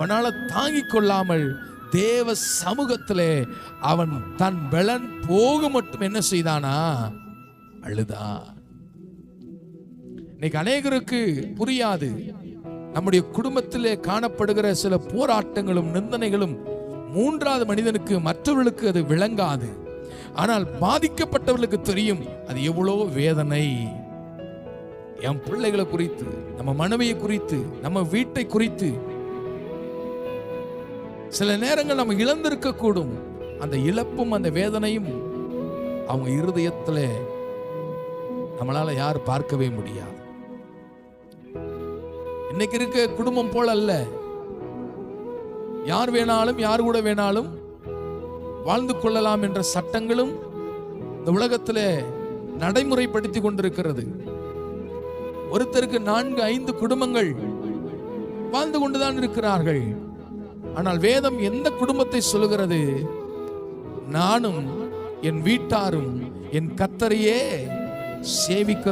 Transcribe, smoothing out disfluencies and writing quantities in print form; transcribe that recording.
அவனால தாங்கிக் கொள்ளாமல் தேவ சமூகத்திலே அவன் தன் பலன் போக மட்டும் என்ன செய்தானா? அழுதான். இன்னைக்கு அநேகருக்கு புரியாது. நம்முடைய குடும்பத்திலே காணப்படுகிற சில போராட்டங்களும் நிந்தனைகளும் மூன்றாவது மனிதனுக்கு, மற்றவர்களுக்கு அது விளங்காது. ஆனால் பாதிக்கப்பட்டவர்களுக்கு தெரியும் அது எவ்வளவு வேதனை. என் பிள்ளைகளை குறித்து, நம்ம மனைவியை குறித்து, நம்ம வீட்டை குறித்து சில நேரங்கள் நம்ம இழந்திருக்க கூடும். அந்த இழப்பும் அந்த வேதனையும் அவங்க இருதயத்தில் நம்மளால யார் பார்க்கவே முடியாது. இன்னைக்கு இருக்க குடும்பம் போல அல்ல. யார் வேணாலும் யார் கூட வேணாலும் வாழ்ந்து கொள்ளலாம் என்ற சட்டங்களும் இந்த உலகத்தில் நடைமுறைப்படுத்தி கொண்டிருக்கிறது. ஒருத்தருக்கு 4-5 குடும்பங்கள் வாழ்ந்து கொண்டுதான் இருக்கிறார்கள். ஆனால் வேதம் எந்த குடும்பத்தை சொல்லுகிறது? நானும் என் வீட்டாரும் என் கர்த்தரையே சேவிக்கிறோம்.